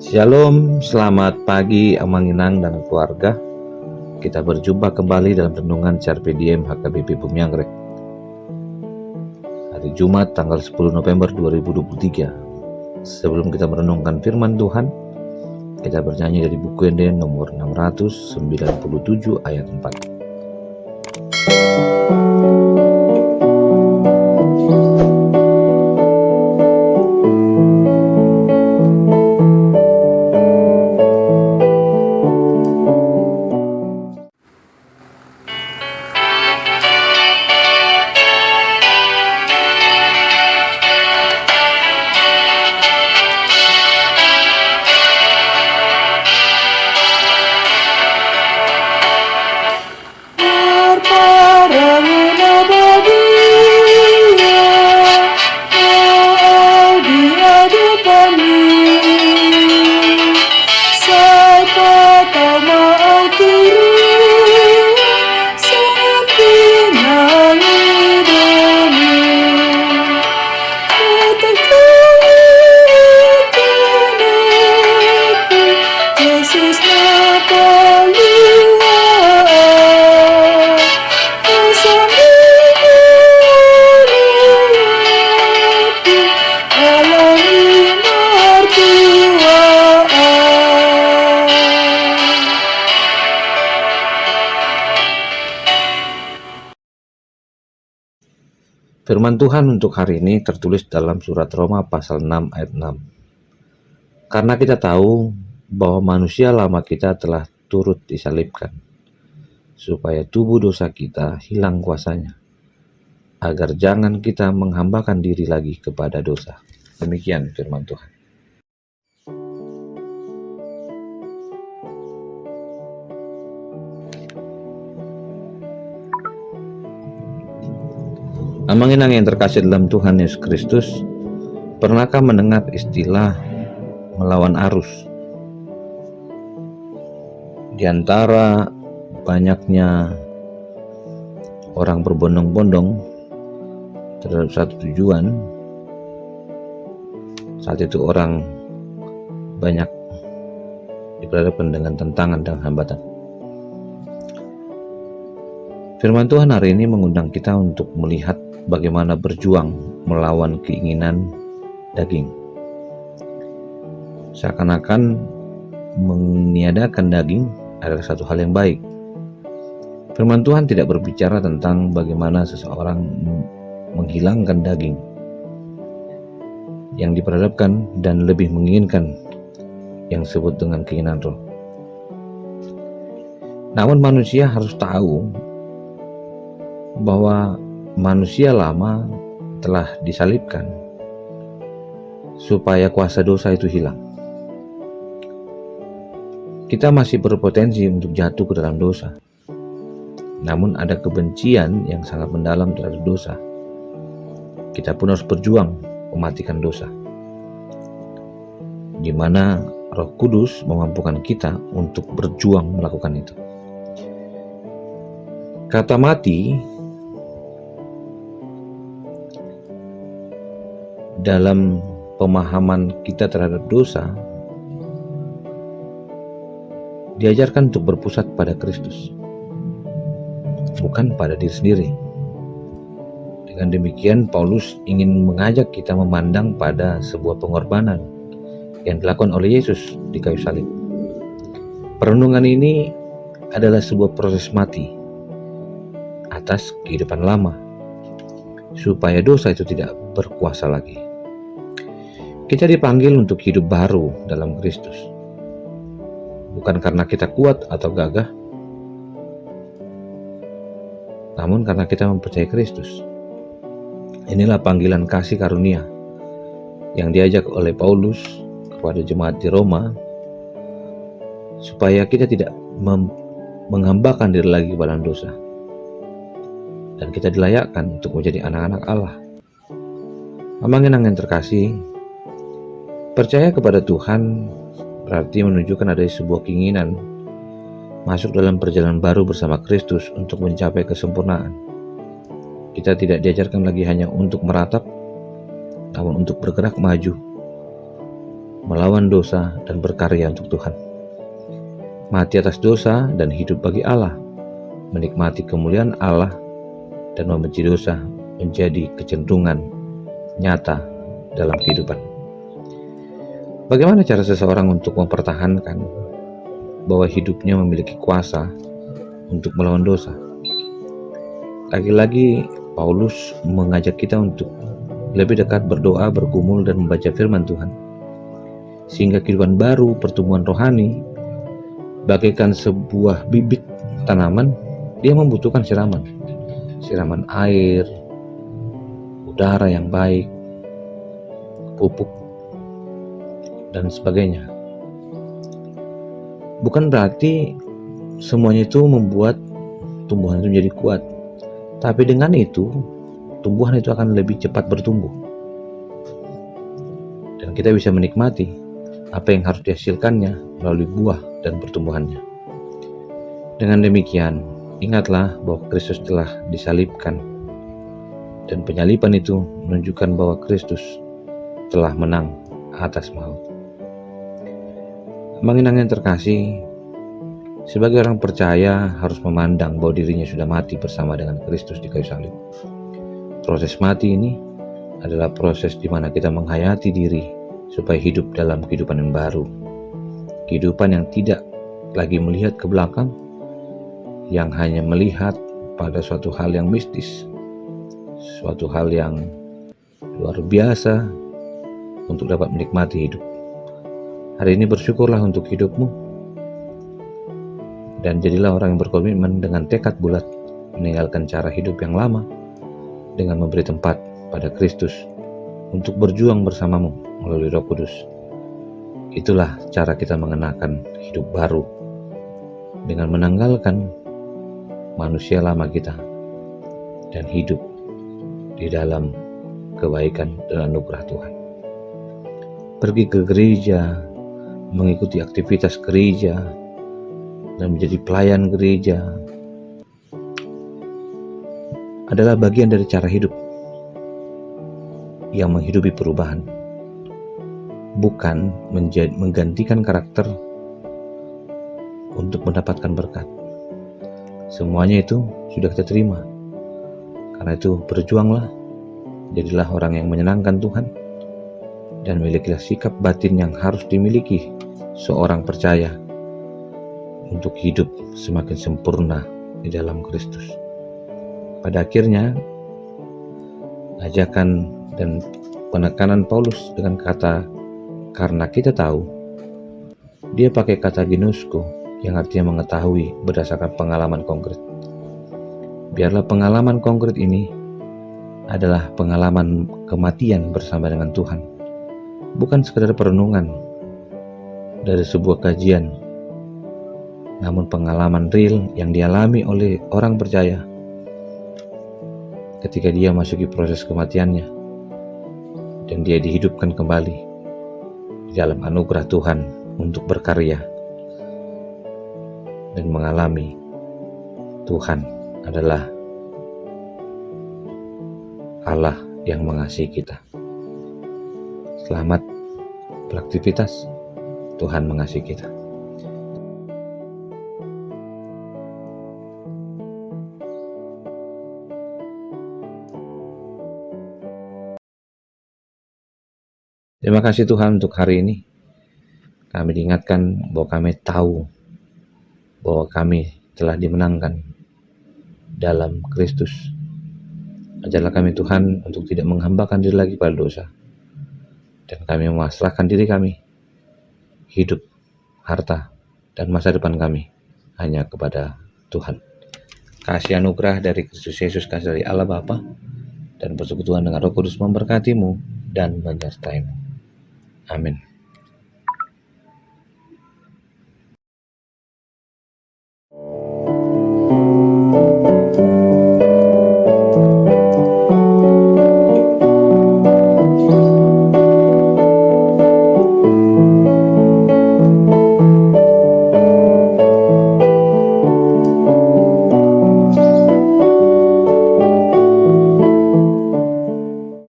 Shalom, selamat pagi Amanginang dan keluarga. Kita berjumpa kembali dalam renungan CRP Diem HKBP Bumi Anggrek. Hari Jumat tanggal 10 November 2023. Sebelum kita merenungkan firman Tuhan, kita bernyanyi dari buku Enden nomor 697 ayat 4. Firman Tuhan untuk hari ini tertulis dalam surat Roma pasal 6 ayat 6. Karena kita tahu bahwa manusia lama kita telah turut disalibkan, supaya tubuh dosa kita hilang kuasanya, agar jangan kita menghambakan diri lagi kepada dosa. Demikian firman Tuhan. Amanginang yang terkasih dalam Tuhan Yesus Kristus, pernahkah mendengar istilah melawan arus? Di antara banyaknya orang berbondong-bondong terhadap satu tujuan, saat itu orang banyak diperhadapkan dengan tantangan dan hambatan. Firman Tuhan hari ini mengundang kita untuk melihat bagaimana berjuang melawan keinginan daging. Seakan-akan meniadakan daging adalah satu hal yang baik. Firman Tuhan tidak berbicara tentang bagaimana seseorang menghilangkan daging yang diperhadapkan dan lebih menginginkan yang disebut dengan keinginan roh. Namun manusia harus tahu bahwa manusia lama telah disalibkan supaya kuasa dosa itu hilang. Kita masih berpotensi untuk jatuh ke dalam dosa. Namun ada kebencian yang sangat mendalam terhadap dosa. Kita pun harus berjuang mematikan dosa, di mana Roh Kudus memampukan kita untuk berjuang melakukan itu. Kata mati dalam pemahaman kita terhadap dosa diajarkan untuk berpusat pada Kristus, bukan pada diri sendiri. Dengan demikian, Paulus ingin mengajak kita memandang pada sebuah pengorbanan yang dilakukan oleh Yesus di kayu salib. Perenungan ini adalah sebuah proses mati atas kehidupan lama, supaya dosa itu tidak berkuasa lagi. Kita dipanggil untuk hidup baru dalam Kristus, bukan karena kita kuat atau gagah, namun karena kita mempercayai Kristus. Inilah panggilan kasih karunia yang diajak oleh Paulus kepada jemaat di Roma, supaya kita tidak menghambakan diri lagi kepada dosa, dan kita dilayakkan untuk menjadi anak-anak Allah. Amanginang yang terkasih, percaya kepada Tuhan berarti menunjukkan ada sebuah keinginan masuk dalam perjalanan baru bersama Kristus untuk mencapai kesempurnaan. Kita tidak diajarkan lagi hanya untuk meratap, namun untuk bergerak maju melawan dosa dan berkarya untuk Tuhan. Mati atas dosa dan hidup bagi Allah, menikmati kemuliaan Allah dan membenci dosa menjadi kecenderungan nyata dalam kehidupan. Bagaimana cara seseorang untuk mempertahankan bahwa hidupnya memiliki kuasa untuk melawan dosa? Lagi-lagi Paulus mengajak kita untuk lebih dekat berdoa, bergumul, dan membaca firman Tuhan, sehingga kehidupan baru, pertumbuhan rohani, bagaikan sebuah bibit tanaman, dia membutuhkan siraman air, udara yang baik, pupuk, dan sebagainya. Bukan berarti semuanya itu membuat tumbuhan itu menjadi kuat, tapi dengan itu tumbuhan itu akan lebih cepat bertumbuh, dan kita bisa menikmati apa yang harus dihasilkannya melalui buah dan pertumbuhannya. Dengan demikian, ingatlah bahwa Kristus telah disalibkan, dan penyaliban itu menunjukkan bahwa Kristus telah menang atas maut. Menginang yang terkasih, sebagai orang percaya harus memandang bahwa dirinya sudah mati bersama dengan Kristus di kayu salib. Proses mati ini adalah proses di mana kita menghayati diri supaya hidup dalam kehidupan yang baru. Kehidupan yang tidak lagi melihat ke belakang, yang hanya melihat pada suatu hal yang mistis, suatu hal yang luar biasa untuk dapat menikmati hidup. Hari ini bersyukurlah untuk hidupmu, dan jadilah orang yang berkomitmen dengan tekad bulat meninggalkan cara hidup yang lama dengan memberi tempat pada Kristus untuk berjuang bersamamu melalui Roh Kudus. Itulah cara kita mengenakan hidup baru dengan menanggalkan manusia lama kita dan hidup di dalam kebaikan dan anugerah Tuhan. Pergi ke gereja, mengikuti aktivitas gereja, dan menjadi pelayan gereja adalah bagian dari cara hidup yang menghidupi perubahan, bukan menggantikan karakter untuk mendapatkan berkat. Semuanya itu sudah kita terima. Karena itu berjuanglah, jadilah orang yang menyenangkan Tuhan, dan milikilah sikap batin yang harus dimiliki seorang percaya untuk hidup semakin sempurna di dalam Kristus. Pada akhirnya, ajakan dan penekanan Paulus dengan kata "karena kita tahu", dia pakai kata ginosko yang artinya mengetahui berdasarkan pengalaman konkret. Biarlah pengalaman konkret ini adalah pengalaman kematian bersama dengan Tuhan, bukan sekadar perenungan dari sebuah kajian, namun pengalaman real yang dialami oleh orang percaya ketika dia masuki proses kematiannya dan dia dihidupkan kembali di dalam anugerah Tuhan untuk berkarya dan mengalami Tuhan adalah Allah yang mengasihi kita. Selamat beraktivitas, Tuhan mengasihi kita. Terima kasih Tuhan untuk hari ini. Kami diingatkan bahwa kami tahu bahwa kami telah dimenangkan dalam Kristus. Ajarlah kami Tuhan untuk tidak menghambakan diri lagi pada dosa, dan kami memasrahkan diri kami, hidup, harta, dan masa depan kami hanya kepada Tuhan. Kasih anugerah dari Kristus Yesus, kasih dari Allah Bapa, dan persekutuan dengan Roh Kudus memberkatimu dan menyertaimu. Amin.